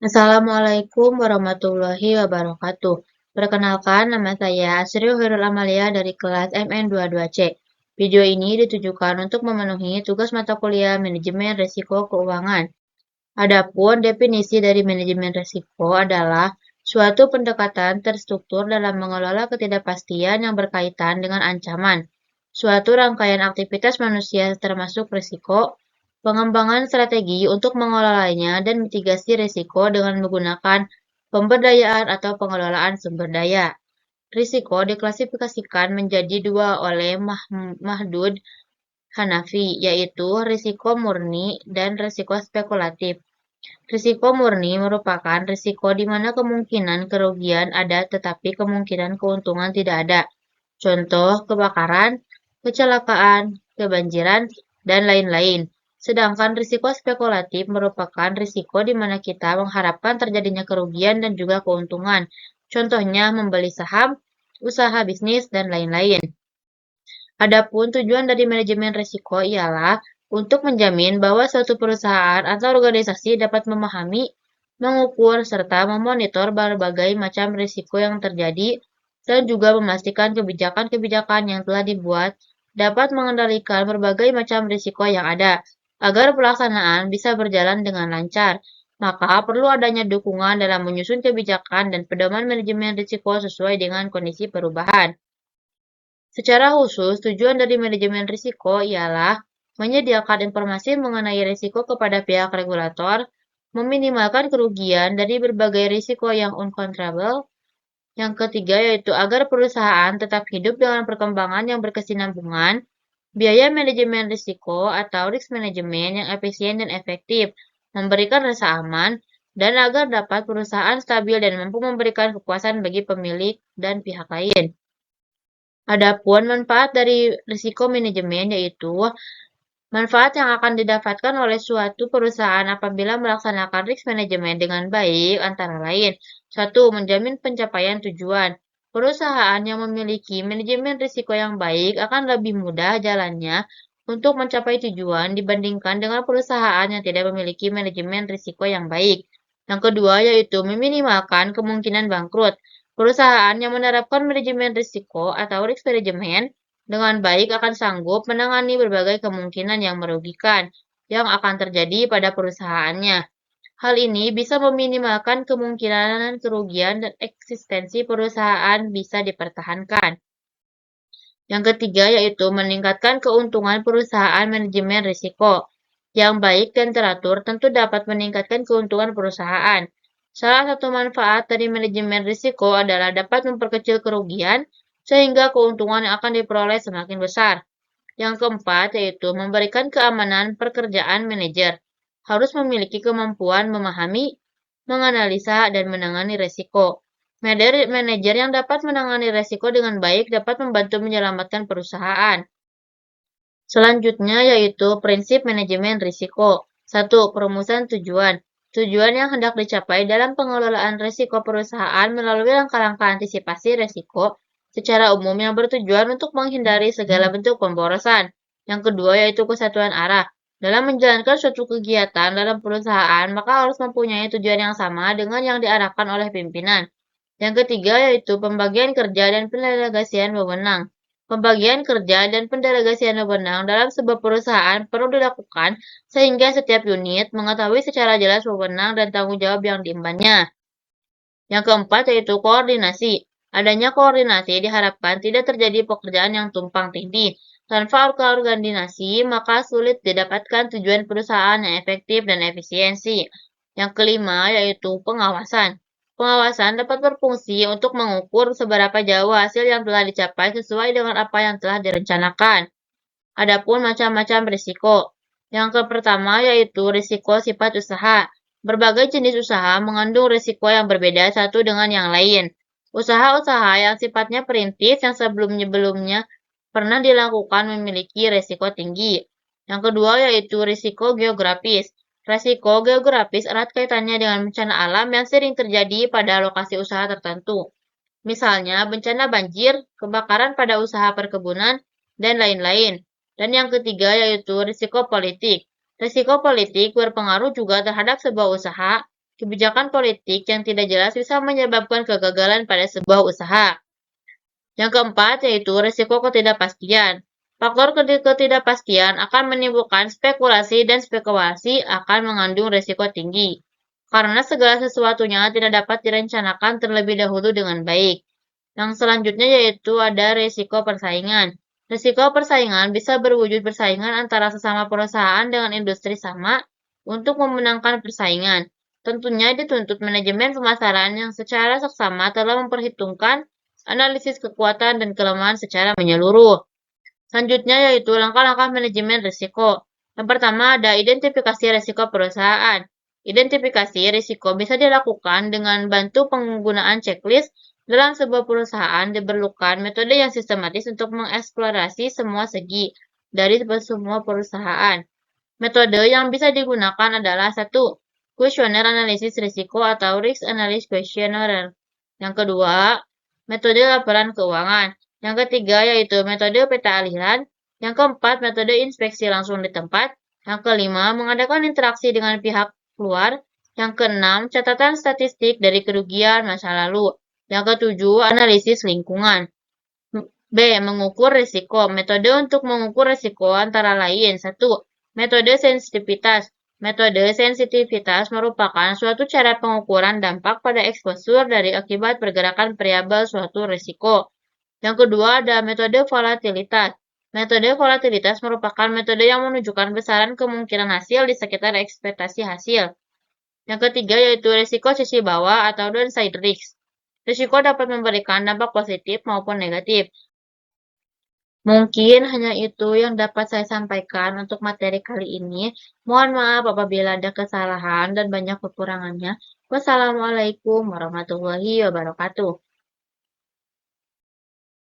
Assalamualaikum warahmatullahi wabarakatuh. Perkenalkan, nama saya Asri Hoirul Amalia dari kelas MN22C. Video ini ditujukan untuk memenuhi tugas mata kuliah Manajemen Risiko Keuangan. Adapun definisi dari manajemen risiko adalah suatu pendekatan terstruktur dalam mengelola ketidakpastian yang berkaitan dengan ancaman, suatu rangkaian aktivitas manusia termasuk risiko, pengembangan strategi untuk mengelolanya dan mitigasi risiko dengan menggunakan pemberdayaan atau pengelolaan sumber daya. Risiko diklasifikasikan menjadi dua oleh Mahdud Hanafi, yaitu risiko murni dan risiko spekulatif. Risiko murni merupakan risiko di mana kemungkinan kerugian ada tetapi kemungkinan keuntungan tidak ada. Contoh kebakaran, kecelakaan, kebanjiran, dan lain-lain. Sedangkan risiko spekulatif merupakan risiko di mana kita mengharapkan terjadinya kerugian dan juga keuntungan. Contohnya membeli saham, usaha bisnis, dan lain-lain. Adapun tujuan dari manajemen risiko ialah untuk menjamin bahwa suatu perusahaan atau organisasi dapat memahami, mengukur, serta memonitor berbagai macam risiko yang terjadi dan juga memastikan kebijakan-kebijakan yang telah dibuat dapat mengendalikan berbagai macam risiko yang ada, agar pelaksanaan bisa berjalan dengan lancar. Maka perlu adanya dukungan dalam menyusun kebijakan dan pedoman manajemen risiko sesuai dengan kondisi perubahan. Secara khusus, tujuan dari manajemen risiko ialah menyediakan informasi mengenai risiko kepada pihak regulator, meminimalkan kerugian dari berbagai risiko yang uncontrollable. Yang ketiga yaitu agar perusahaan tetap hidup dengan perkembangan yang berkesinambungan, biaya manajemen risiko atau risk management yang efisien dan efektif, memberikan rasa aman, dan agar dapat perusahaan stabil dan mampu memberikan kepuasan bagi pemilik dan pihak lain. Adapun manfaat dari risiko manajemen yaitu manfaat yang akan didapatkan oleh suatu perusahaan apabila melaksanakan risk management dengan baik antara lain. 1. Menjamin pencapaian tujuan. Perusahaan yang memiliki manajemen risiko yang baik akan lebih mudah jalannya untuk mencapai tujuan dibandingkan dengan perusahaan yang tidak memiliki manajemen risiko yang baik. Yang kedua yaitu meminimalkan kemungkinan bangkrut. Perusahaan yang menerapkan manajemen risiko atau risk management dengan baik akan sanggup menangani berbagai kemungkinan yang merugikan yang akan terjadi pada perusahaannya. Hal ini bisa meminimalkan kemungkinan kerugian dan eksistensi perusahaan bisa dipertahankan. Yang ketiga yaitu meningkatkan keuntungan perusahaan manajemen risiko. Yang baik dan teratur tentu dapat meningkatkan keuntungan perusahaan. Salah satu manfaat dari manajemen risiko adalah dapat memperkecil kerugian sehingga keuntungan yang akan diperoleh semakin besar. Yang keempat yaitu memberikan keamanan pekerjaan manajer. Harus memiliki kemampuan memahami, menganalisa, dan menangani risiko. Manajer yang dapat menangani risiko dengan baik dapat membantu menyelamatkan perusahaan. Selanjutnya yaitu prinsip manajemen risiko. 1. Perumusan tujuan. Tujuan yang hendak dicapai dalam pengelolaan risiko perusahaan melalui langkah-langkah antisipasi risiko secara umum yang bertujuan untuk menghindari segala bentuk pemborosan. Yang kedua yaitu kesatuan arah. Dalam menjalankan suatu kegiatan dalam perusahaan, maka harus mempunyai tujuan yang sama dengan yang diarahkan oleh pimpinan. Yang ketiga yaitu pembagian kerja dan pendelegasian wewenang. Pembagian kerja dan pendelegasian wewenang dalam sebuah perusahaan perlu dilakukan sehingga setiap unit mengetahui secara jelas wewenang dan tanggung jawab yang diembannya. Yang keempat yaitu koordinasi. Adanya koordinasi diharapkan tidak terjadi pekerjaan yang tumpang tindih. Tanpa koordinasi, maka sulit didapatkan tujuan perusahaan yang efektif dan efisiensi. Yang kelima yaitu pengawasan. Pengawasan dapat berfungsi untuk mengukur seberapa jauh hasil yang telah dicapai sesuai dengan apa yang telah direncanakan. Adapun macam-macam risiko. Yang pertama yaitu risiko sifat usaha. Berbagai jenis usaha mengandung risiko yang berbeda satu dengan yang lain. Usaha-usaha yang sifatnya perintis yang sebelum-sebelumnya pernah dilakukan memiliki risiko tinggi. Yang kedua yaitu risiko geografis. Risiko geografis erat kaitannya dengan bencana alam yang sering terjadi pada lokasi usaha tertentu. Misalnya bencana banjir, kebakaran pada usaha perkebunan, dan lain-lain. Dan yang ketiga yaitu risiko politik. Risiko politik berpengaruh juga terhadap sebuah usaha, Kebijakan politik yang tidak jelas bisa menyebabkan kegagalan pada sebuah usaha. Yang keempat yaitu risiko ketidakpastian. Faktor ketidakpastian akan menimbulkan spekulasi dan spekulasi akan mengandung risiko tinggi. Karena segala sesuatunya tidak dapat direncanakan terlebih dahulu dengan baik. Yang selanjutnya yaitu ada risiko persaingan. Risiko persaingan bisa berwujud persaingan antara sesama perusahaan dengan industri sama untuk memenangkan persaingan. Tentunya dituntut manajemen pemasaran yang secara seksama telah memperhitungkan analisis kekuatan dan kelemahan secara menyeluruh. Selanjutnya yaitu langkah-langkah manajemen risiko. Yang pertama ada identifikasi risiko perusahaan. Identifikasi risiko bisa dilakukan dengan bantu penggunaan checklist. Dalam sebuah perusahaan diperlukan metode yang sistematis untuk mengeksplorasi semua segi dari semua perusahaan. Metode yang bisa digunakan adalah satu, kuesioner analisis risiko atau risk analysis questionnaire. Yang kedua, metode laporan keuangan. Yang ketiga yaitu metode peta aliran. Yang keempat, metode inspeksi langsung di tempat. Yang kelima, mengadakan interaksi dengan pihak luar. Yang keenam, catatan statistik dari kerugian masa lalu. Yang ketujuh, analisis lingkungan. B. Mengukur risiko. Metode untuk mengukur risiko antara lain. 1. Metode sensitivitas. Metode sensitivitas merupakan suatu cara pengukuran dampak pada eksposur dari akibat pergerakan variabel suatu risiko. Yang kedua ada metode volatilitas. Metode volatilitas merupakan metode yang menunjukkan besaran kemungkinan hasil di sekitar ekspektasi hasil. Yang ketiga yaitu risiko sisi bawah atau downside risk. Risiko dapat memberikan dampak positif maupun negatif. Mungkin hanya itu yang dapat saya sampaikan untuk materi kali ini. Mohon maaf apabila ada kesalahan dan banyak kekurangannya. Wassalamualaikum warahmatullahi wabarakatuh.